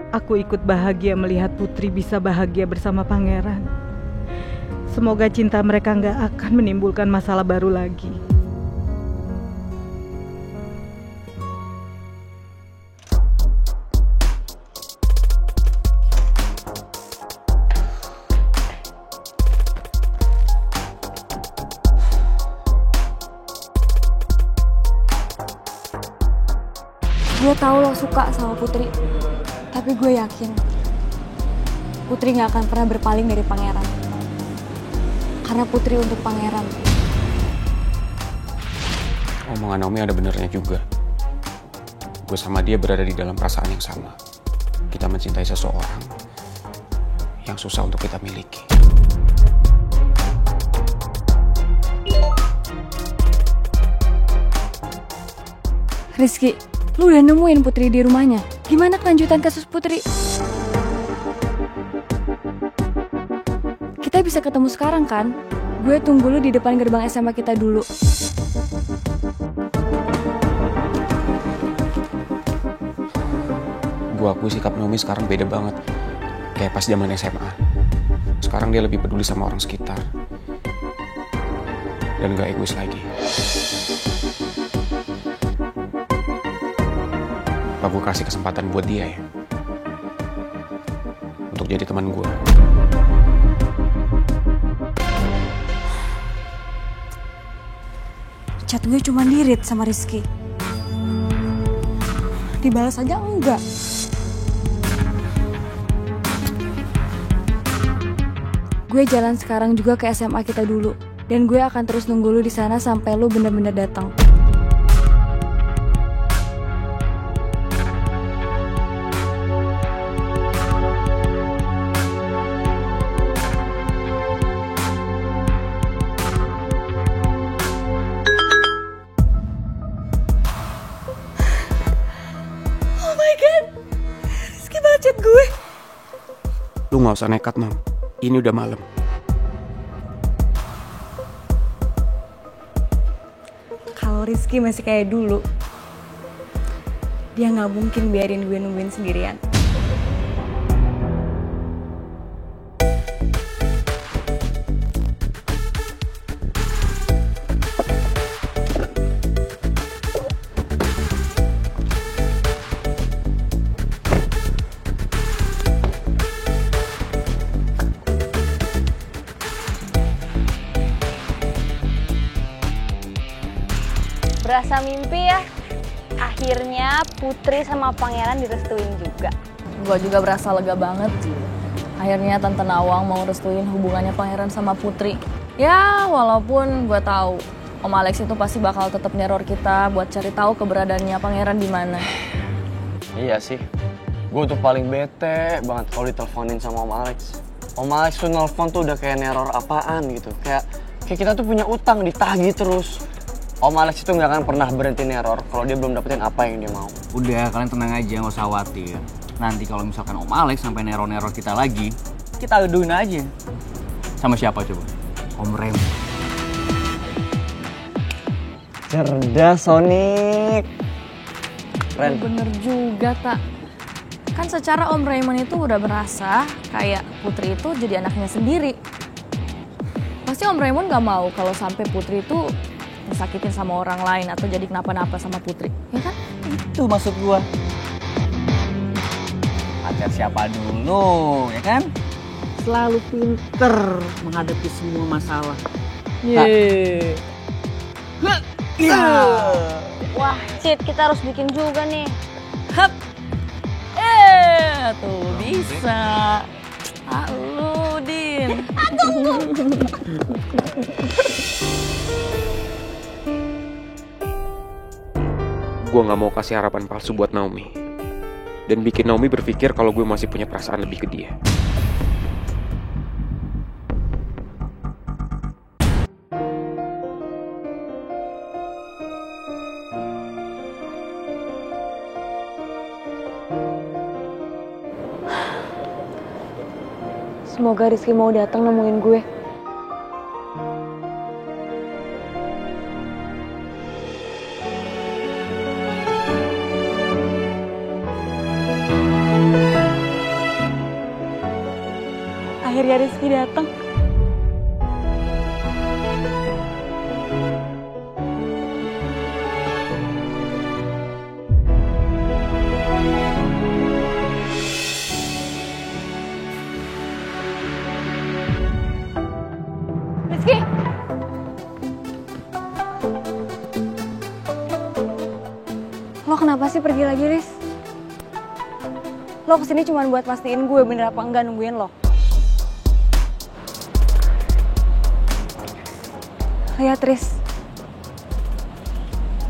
Aku ikut bahagia melihat Putri bisa bahagia bersama pangeran. Semoga cinta mereka gak akan menimbulkan masalah baru lagi. Gue tahu lo suka sama Putri, tapi gue yakin Putri gak akan pernah berpaling dari pangeran. Karena Putri untuk pangeran. Omongan Naomi ada benernya juga. Gue sama dia berada di dalam perasaan yang sama. Kita mencintai seseorang yang susah untuk kita miliki. Rizky, lu udah nemuin Putri di rumahnya. Gimana kelanjutan kasus Putri? Kita bisa ketemu sekarang kan? Gue tunggu lu di depan gerbang SMA kita dulu. Gue akui sikap Naomi sekarang beda banget. Kayak pas zaman SMA. Sekarang dia lebih peduli sama orang sekitar. Dan gak egois lagi. Apa gue kasih kesempatan buat dia ya? Untuk jadi teman gue. Chat gue cuma di-read sama Rizky. Dibalas aja enggak. Gue jalan sekarang juga ke SMA kita dulu. Dan gue akan terus nunggu lu di sana sampai lu bener-bener datang. Oh my god, Rizky balas chat gue. Lu gak usah nekat, Mam. Ini udah malam. Kalau Rizky masih kayak dulu, dia gak mungkin biarin gue nungguin sendirian. Berasa mimpi ya. Akhirnya Putri sama Pangeran direstuin juga. Gue juga berasa lega banget. Akhirnya Tante Nawang mau restuin hubungannya Pangeran sama Putri. Ya, walaupun gue tahu Om Alex itu pasti bakal tetap neror kita buat cari tahu keberadaannya Pangeran di mana. Iya sih. Gue tuh paling bete banget kalau diteleponin sama Om Alex. Om Alex tuh nelfon tuh udah kayak neror apaan gitu. Kayak kita tuh punya utang ditagih terus. Om Alex itu nggak akan pernah berhenti neror kalau dia belum dapetin apa yang dia mau. Udah, kalian tenang aja, nggak usah khawatir. Nanti kalau misalkan Om Alex sampai neror-neror kita lagi, kita aduin aja. Sama siapa coba? Om Rem. Cerdas, Sonic. Keren. Bener juga, Tak. Kan secara Om Raymond itu udah berasa kayak Putri itu jadi anaknya sendiri. Pasti Om Raymond gak mau kalau sampai Putri itu disakitin sama orang lain atau jadi kenapa-napa sama Putri, ya kan? Itu maksud gua. Pacar siapa dulu, ya kan? Selalu pinter menghadapi semua masalah. Yeay. Wah, Cid, kita harus bikin juga nih. Hap. Tuh bisa. Halo, Din. Gue gak mau kasih harapan palsu buat Naomi. Dan bikin Naomi berpikir kalau gue masih punya perasaan lebih ke dia. Semoga Rizky mau datang nemuin gue. akhirnya Rizky datang. Rizky! Lo kenapa sih pergi lagi, Riz? Lo kesini cuma buat pastiin gue bener apa enggak nungguin lo. Lihat, Riz.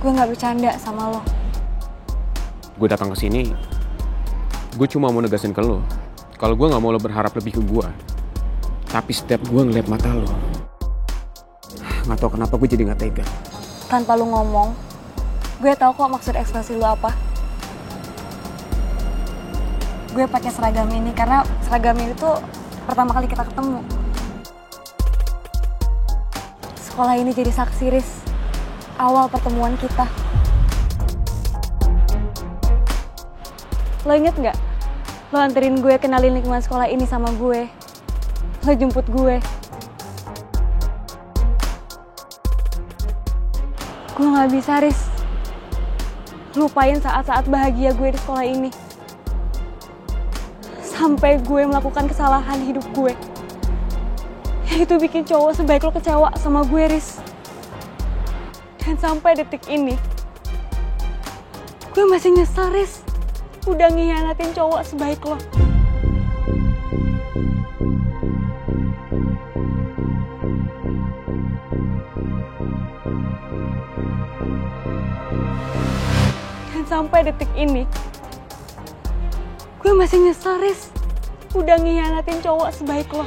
Gue gak bercanda sama lo. Gue datang ke sini, gue cuma mau negasin ke lo. Kalau gue nggak mau lo berharap lebih ke gue. Tapi setiap gue ngeliat mata lo, nggak tahu kenapa gue jadi nggak tega. Tanpa lo ngomong, gue tahu kok maksud ekspresi lo apa. Gue pakai seragam ini karena seragam ini tuh pertama kali kita ketemu. Sekolah ini jadi saksi, Riz. Awal pertemuan kita. Lo inget gak? Lo anterin gue kenalin lingkungan sekolah ini sama gue. Lo jemput gue. Gue gak bisa, Riz, lupain saat-saat bahagia gue di sekolah ini. Sampai gue melakukan kesalahan hidup gue. Yaitu bikin cowok sebaik lo kecewa sama gue, Riz. Dan sampai detik ini, gue masih nyesel, Riz. Udah ngianatin cowok sebaik lo. Dan sampai detik ini, gue masih nyesel, Riz. Udah ngianatin cowok sebaik lo.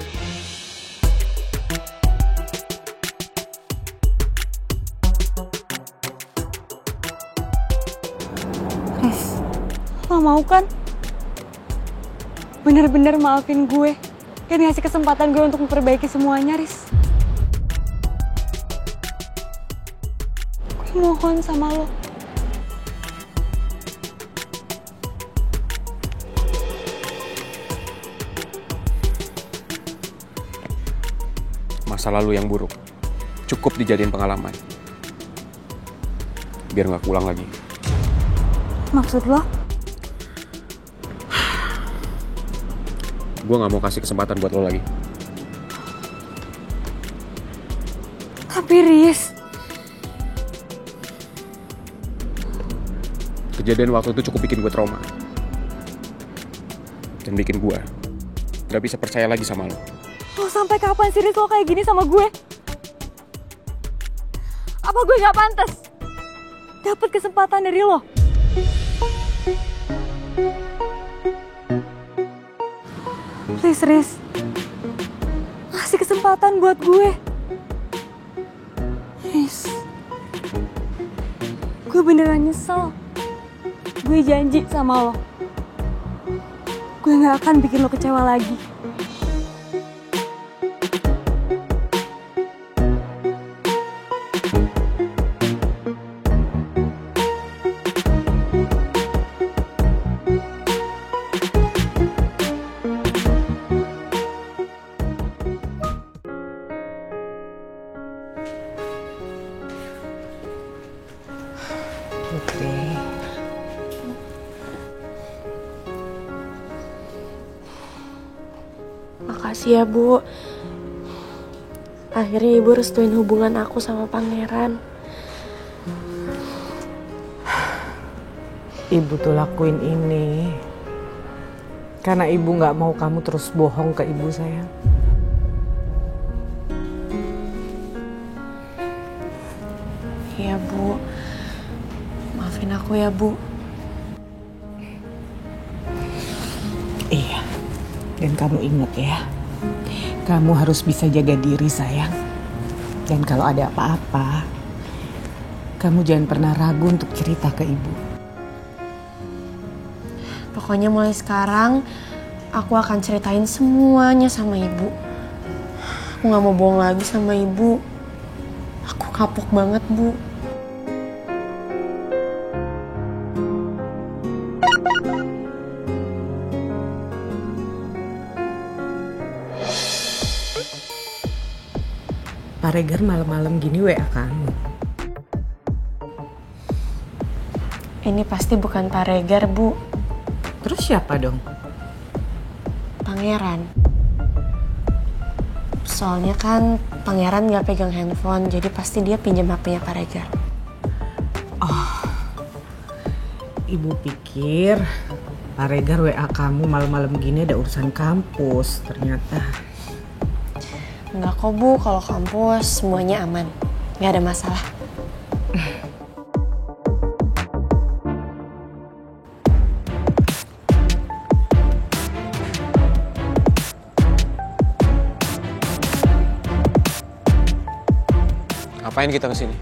Riz, lo mau kan? Bener-bener maafin gue dan ngasih kesempatan gue untuk memperbaiki semuanya, Riz. Gue mohon sama lo. Masa lalu yang buruk cukup dijadiin pengalaman biar nggak keulang lagi. Maksud lo? Gue nggak mau kasih kesempatan buat lo lagi. Tapi Riz, kejadian waktu itu cukup bikin gue trauma dan bikin gue nggak bisa percaya lagi sama lo. lo sampai kapan sih, Riz, lo kayak gini sama gue? Apa gue gak pantas dapet kesempatan dari lo? Please, Riz, kasih kesempatan buat gue. Riz, gue beneran nyesel. Gue janji sama lo, gue gak akan bikin lo kecewa lagi. Putri. Makasih ya, Bu. Akhirnya Ibu restuin hubungan aku sama Pangeran. Ibu tuh lakuin ini karena Ibu gak mau kamu terus bohong ke Ibu, sayang. Iya, Bu. Maafin aku ya, Bu. Iya. Dan kamu ingat ya, kamu harus bisa jaga diri, sayang. Dan kalau ada apa-apa, kamu jangan pernah ragu untuk cerita ke Ibu. Pokoknya mulai sekarang, aku akan ceritain semuanya sama Ibu. Aku gak mau bohong lagi sama Ibu. Aku kapok banget, Bu. Pak Regar malam-malam gini WA kamu? Ini pasti bukan Pak Regar, Bu. Terus siapa dong? Pangeran. Soalnya kan Pangeran nggak pegang handphone, jadi pasti dia pinjam HP-nya Pak Regar. Ibu pikir Pak Regar WA kamu malam-malam gini ada urusan kampus, ternyata. Enggak kok, Bu, kalau kampus semuanya aman. Nggak ada masalah. Ngapain kita kesini?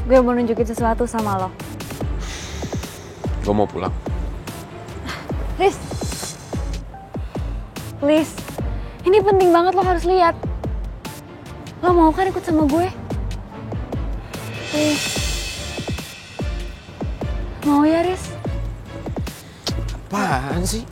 Gue mau nunjukin sesuatu sama lo. Gue mau pulang. Riz, please, ini penting banget, lo harus lihat. Lo mau kan ikut sama gue? Please. Mau ya, Riz? Apaan sih?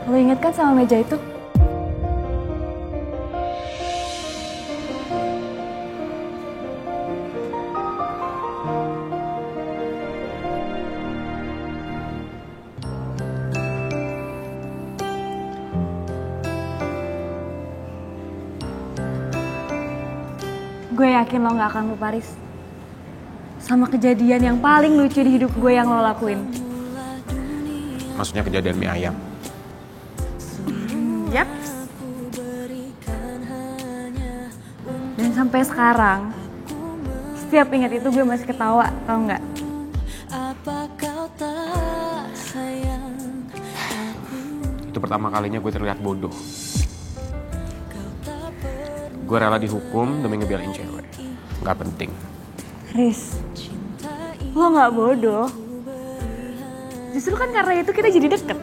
Lo inget kan sama meja itu? Gue yakin lo gak akan lupa, Riz. Sama kejadian yang paling lucu di hidup gue yang lo lakuin. Maksudnya kejadian mie ayam. Yap. Dan sampai sekarang, setiap ingat itu gue masih ketawa, tau nggak? Itu pertama kalinya gue terlihat bodoh. Gue rela dihukum demi ngebelain cewek. Gak penting. Riz, lo nggak bodoh. Justru kan karena itu kita jadi deket.